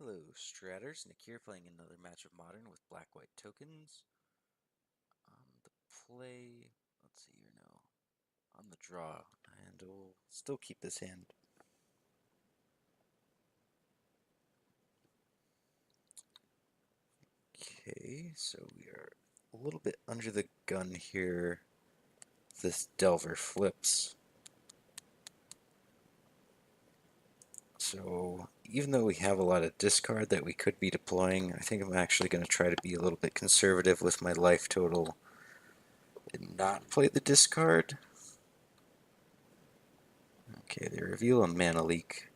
Hello, Stratters. Nick here, playing another match of Modern with black-white tokens. On the play, let's see here now. On the draw, and we'll still keep this hand. Okay, so we are a little bit under the gun here. This Delver flips. So even though we have a lot of discard that we could be deploying, I think I'm actually going to try to be a little bit conservative with my life total and not play the discard. Okay, they reveal a Mana Leak.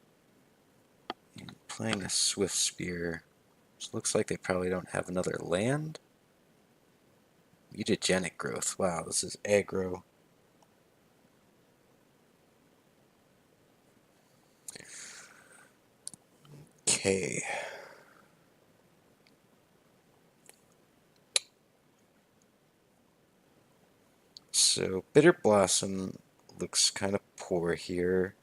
And playing a Swift Spear. This looks like they probably don't have another land. Mutagenic Growth. Wow, this is aggro. Okay. So Bitterblossom looks kind of poor here.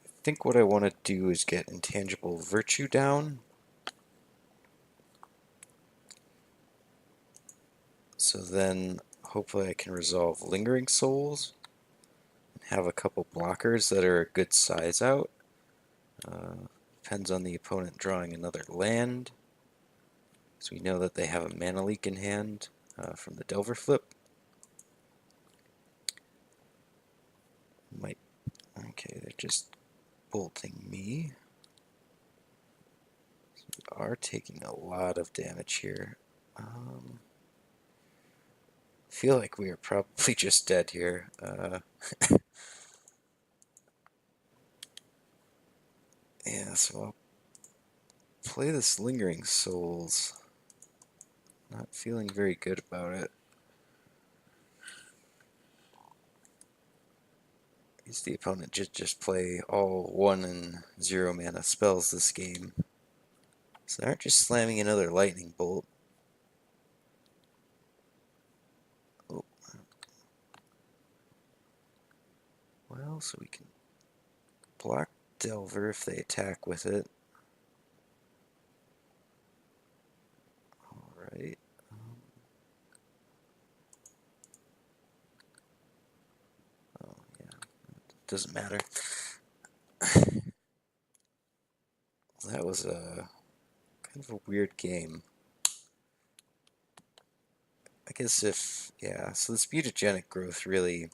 I think what I want to do is get Intangible Virtue down. So then hopefully I can resolve Lingering Souls and have a couple blockers that are a good size out. Depends on the opponent drawing another land. So we know that they have a Mana Leak in hand from the Delver flip. Okay, they're just bolting me. So we are taking a lot of damage here. I feel like we are probably just dead here. Yeah, so I'll play this Lingering Souls. Not feeling very good about it. Is the opponent just play all 1 and 0 mana spells this game. So they aren't just slamming another Lightning Bolt. Oh. Well, so we can block Delver if they attack with it. Alright. Oh, yeah. It doesn't matter. That was a kind of a weird game. I guess if, yeah, so this Mutagenic Growth really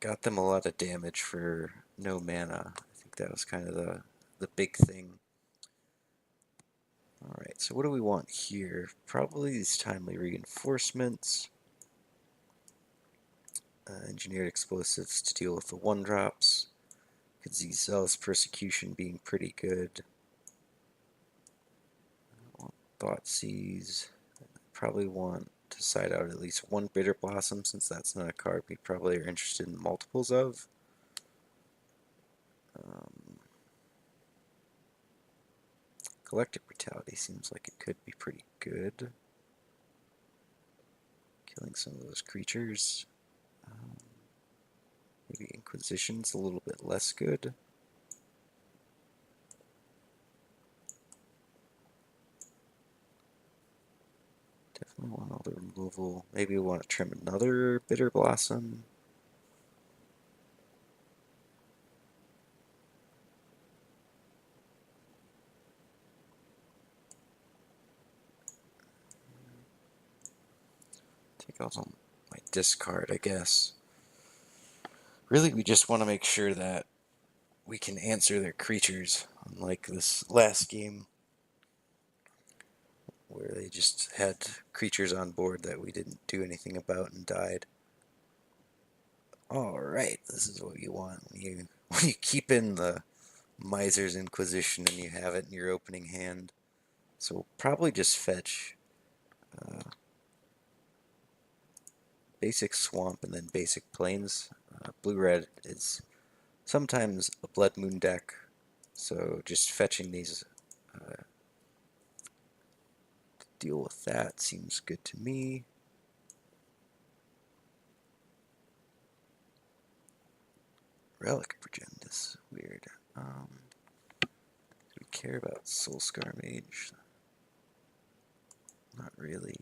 got them a lot of damage for no mana. I think that was kind of the big thing. Alright, so what do we want here? Probably these Timely Reinforcements. Engineered Explosives to deal with the 1-drops. Could see Zealous Persecution being pretty good. Thoughtseize. Probably want to side out at least one Bitterblossom, since that's not a card we probably are interested in multiples of. Collective Brutality seems like it could be pretty good. Killing some of those creatures. Maybe Inquisition's a little bit less good. Definitely want all the removal. Maybe we want to trim another Bitterblossom. Take out all my discard, I guess. Really, we just want to make sure that we can answer their creatures, unlike this last game where they just had creatures on board that we didn't do anything about and died. Alright, this is what you want when you keep in the Miser's Inquisition and you have it in your opening hand. So we'll probably just fetch basic Swamp and then basic Plains. Blue-red is sometimes a Blood Moon deck, so just fetching these to deal with that seems good to me. Relic of Progenitus. weird. Do we care about Soulscar Mage? Not really.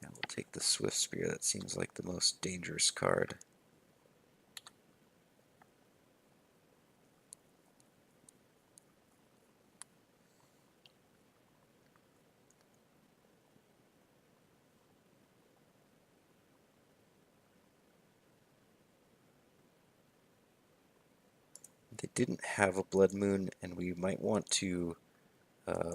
Yeah, we'll take the Swift Spear. That seems like the most dangerous card. They didn't have a Blood Moon, and we might want to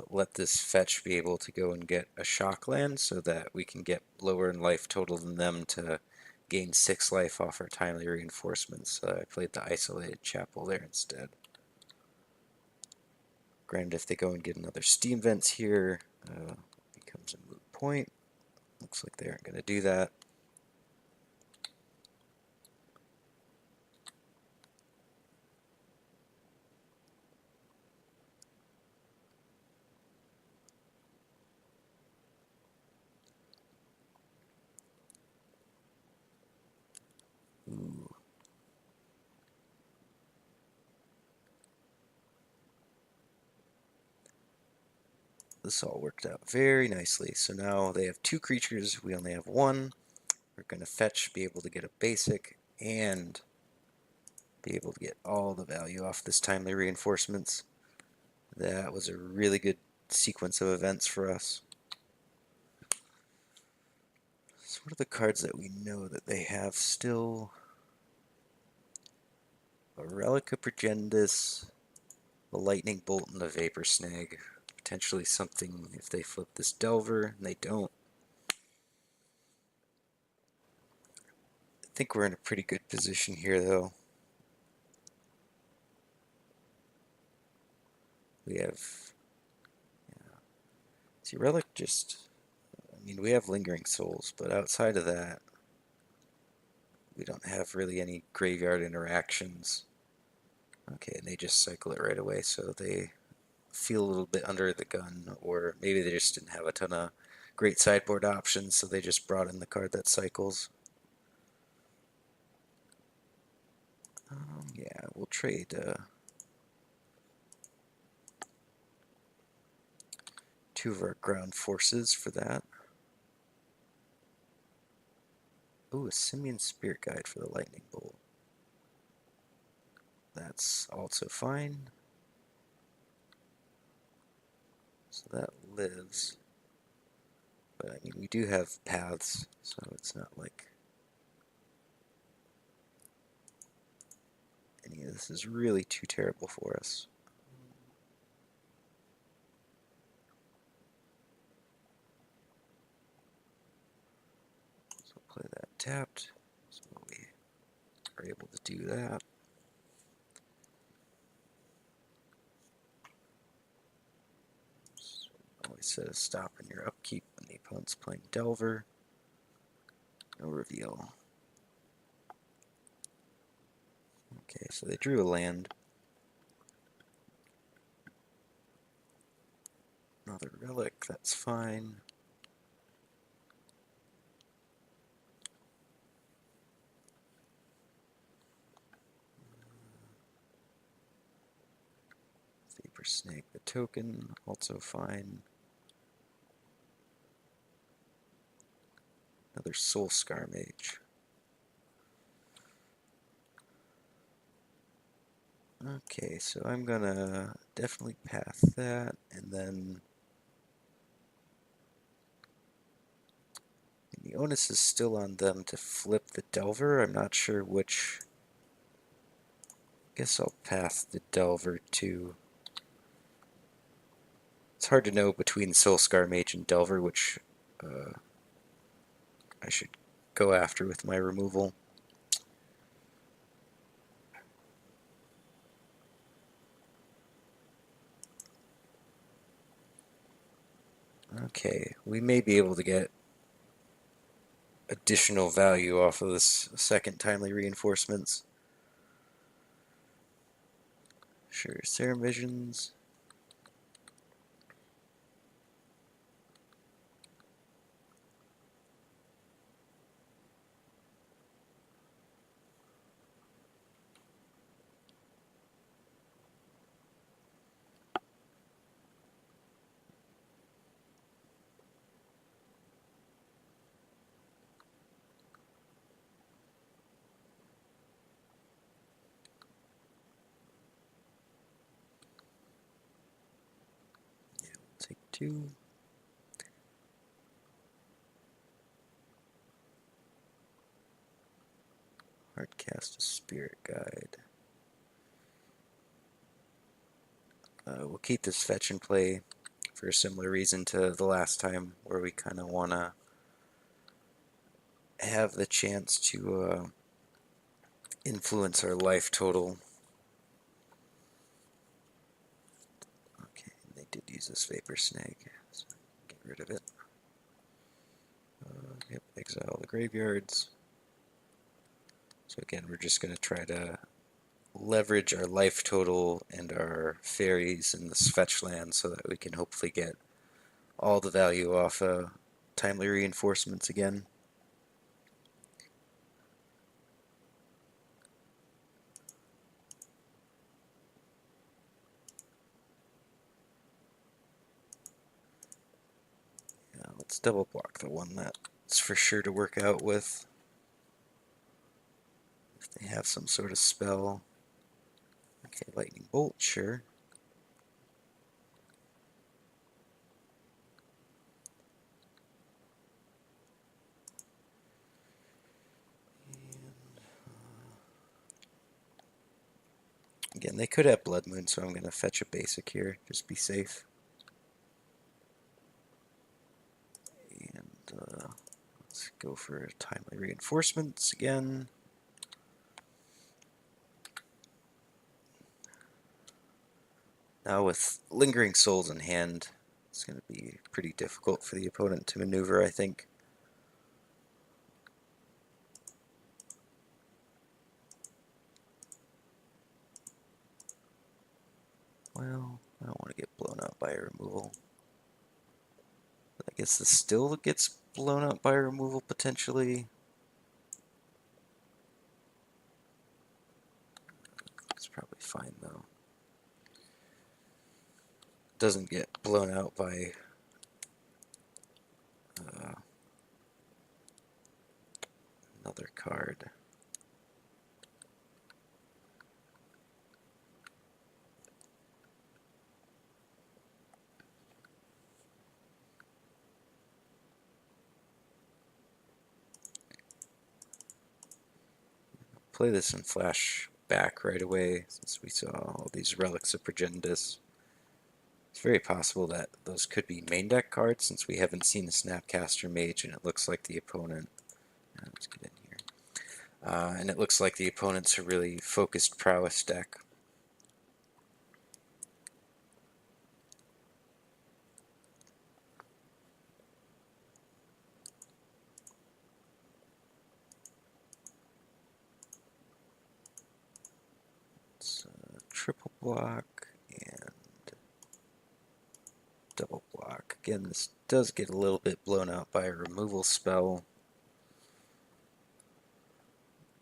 let this fetch be able to go and get a shock land so that we can get lower in life total than them to gain 6 life off our timely reinforcements. I played the Isolated Chapel there instead. Granted, if they go and get another Steam Vents here, becomes a moot point. Looks like they aren't going to do that. Ooh. This all worked out very nicely. So now they have 2 creatures, we only have 1. We're going to fetch, be able to get a basic, and be able to get all the value off this timely reinforcements. That was a really good sequence of events for us. So what are the cards that we know that they have still? A Relic of Progendus, a Lightning Bolt, and a Vapor Snag. Potentially something if they flip this Delver, and they don't. I think we're in a pretty good position here, though. We have... Yeah. See, Relic just... I mean, we have Lingering Souls, but outside of that, we don't have really any graveyard interactions. Okay, and they just cycle it right away, so they feel a little bit under the gun, or maybe they just didn't have a ton of great sideboard options, so they just brought in the card that cycles. Yeah, we'll trade 2 of our ground forces for that. Ooh, a Simian Spirit Guide for the Lightning Bolt. That's also fine. So that lives. But I mean, we do have paths, so it's not like any of this is really too terrible for us. So play that tapped. So we are able to do that. Always set a stop in your upkeep when the opponent's playing Delver. No reveal. Okay, so they drew a land. Another relic, that's fine. Vapor Snake the token, also fine. Another Soulscar Mage. Okay, so I'm gonna definitely path that, and then the onus is still on them to flip the Delver. I'm not sure which. I guess I'll path the Delver too. It's hard to know between Soulscar Mage and Delver which I should go after with my removal. Okay, we may be able to get additional value off of this second timely reinforcements. Sure, Serum Visions. take 2. Hardcast a Spirit Guide. We'll keep this fetch and play for a similar reason to the last time, where we kind of want to have the chance to influence our life total. Okay, they did use this Vapor Snag, so get rid of it. Yep, exile the graveyards. So again, we're just going to try to leverage our life total and our fairies in this fetch land so that we can hopefully get all the value off timely reinforcements again. Yeah, let's double block the one that's for sure to work out with. If they have some sort of spell. Okay, lightning bolt, sure. Again, they could have Blood Moon, so I'm going to fetch a basic here, just be safe. And let's go for timely reinforcements again. Now with Lingering Souls in hand, it's going to be pretty difficult for the opponent to maneuver, I think. Well, I don't want to get blown out by a removal. But I guess this still gets blown out by removal, potentially. It's probably fine, though. Doesn't get blown out by another card. Play this and flash back right away, since we saw all these Relics of Progenitus. It's very possible that those could be main deck cards, since we haven't seen the Snapcaster Mage, and it looks like the opponent... Let's get in here. And it looks like the opponent's a really focused Prowess deck. It's triple block and double block. Again, this does get a little bit blown out by a removal spell,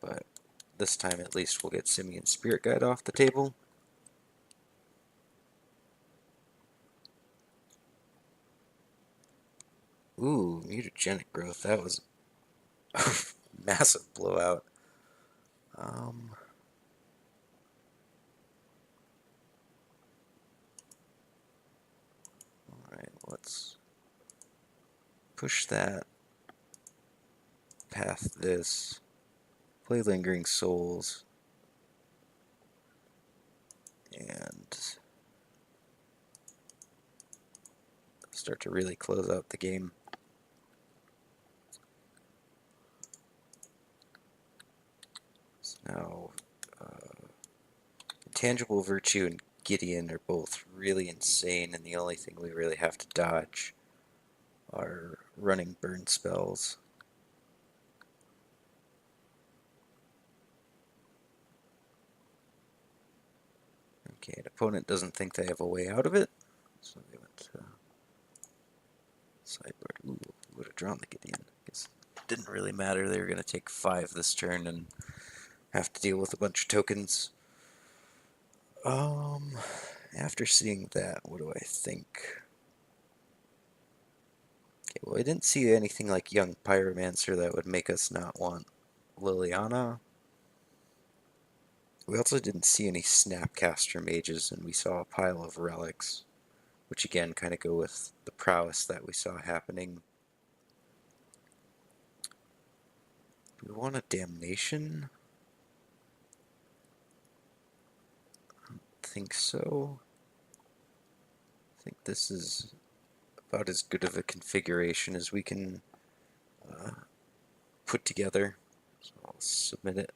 but this time at least we'll get Simian Spirit Guide off the table. Ooh, Mutagenic Growth. That was a massive blowout. Alright, let's push that, path this, play Lingering Souls, and start to really close out the game. So now, Intangible Virtue and Gideon are both really insane, and the only thing we really have to dodge are running burn spells. Okay, an opponent doesn't think they have a way out of it, so they went to sideboard. Ooh, would have drawn the Gideon. Guess it didn't really matter. They were going to take 5 this turn and have to deal with a bunch of tokens. After seeing that, what do I think? Okay, well, I didn't see anything like Young Pyromancer that would make us not want Lilianna. We also didn't see any Snapcaster Mages, and we saw a pile of relics. which again kind of go with the prowess that we saw happening. Do we want a damnation? I don't think so. I think this is about as good of a configuration as we can put together. So I'll submit it.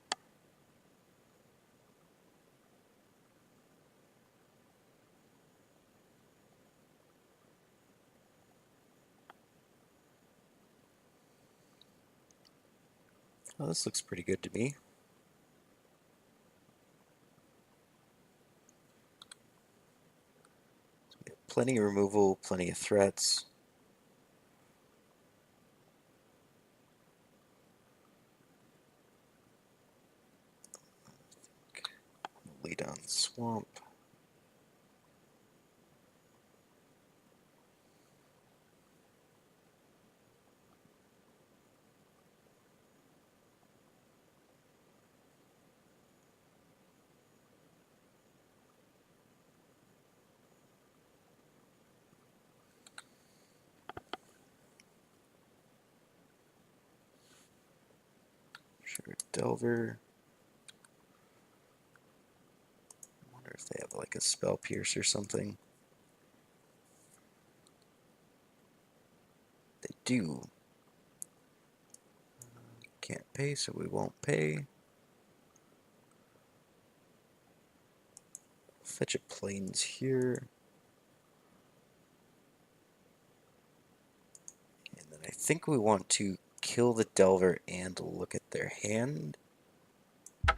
Oh, this looks pretty good to me. So we have plenty of removal, plenty of threats. Lead on Swamp. Sure, Delver. I wonder if they have like a Spell Pierce or something. They do. Can't pay, so we won't pay. Fetch a Plains here. And then I think we want to kill the Delver and look at their hand. I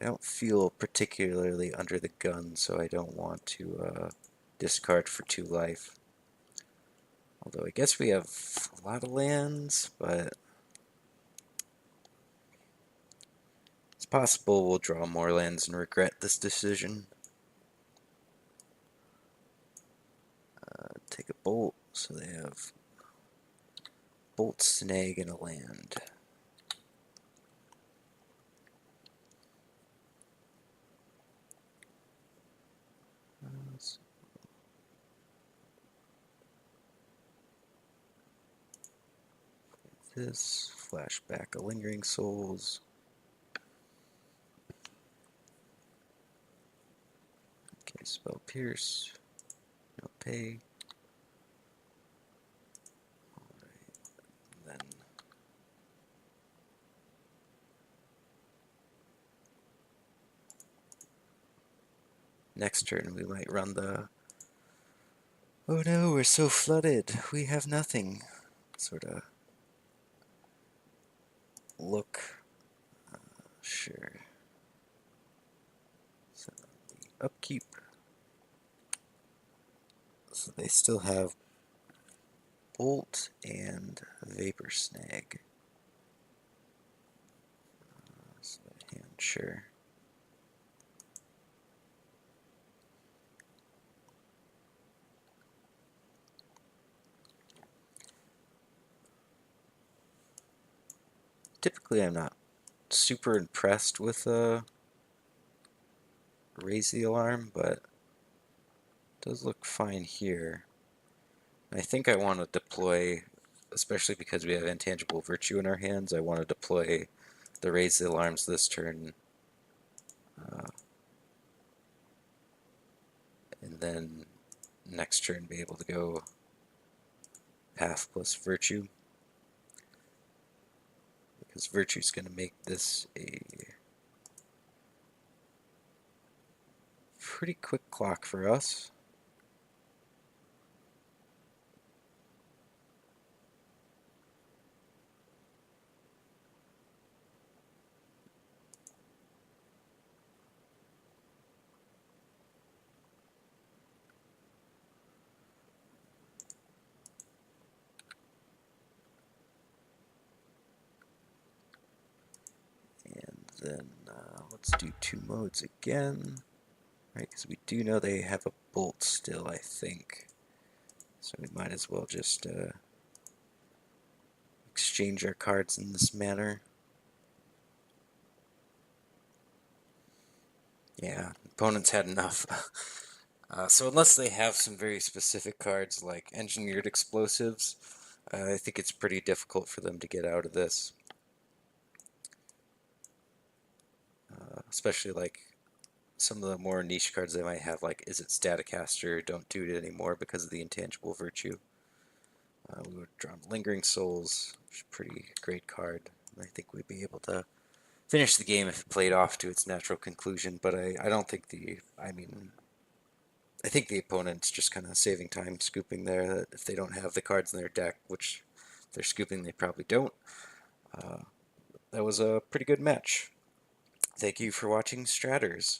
don't feel particularly under the gun, so I don't want to discard for 2 life. Although I guess we have a lot of lands, but it's possible we'll draw more lands and regret this decision. Take a Bolt, so they have Bolt, Snag, and a land. This, flashback a Lingering Souls. Okay, Spell Pierce. No pay. Alright, then next turn we might run the "oh no, we're so flooded, we have nothing" sort of look. Sure. So the upkeep. So they still have Bolt and Vapor Snag. So that hand, sure. Typically I'm not super impressed with Raise the Alarm, but it does look fine here. I think I want to deploy, especially because we have Intangible Virtue in our hands, I want to deploy the Raise the Alarms this turn. And then next turn be able to go Path plus Virtue. Because Virtue's going to make this a pretty quick clock for us. And then let's do 2 modes again. Right, because we do know they have a Bolt still, I think. So we might as well just exchange our cards in this manner. Yeah, opponents had enough. So unless they have some very specific cards like Engineered Explosives, I think it's pretty difficult for them to get out of this. Especially like some of the more niche cards they might have, like Is It Staticaster, don't do it anymore because of the Intangible Virtue. We would draw Lingering Souls, which is a pretty great card. I think we'd be able to finish the game if it played off to its natural conclusion, but I don't think I think the opponent's just kind of saving time scooping there. That if they don't have the cards in their deck, which they're scooping, they probably don't. That was a pretty good match. Thank you for watching Stratters.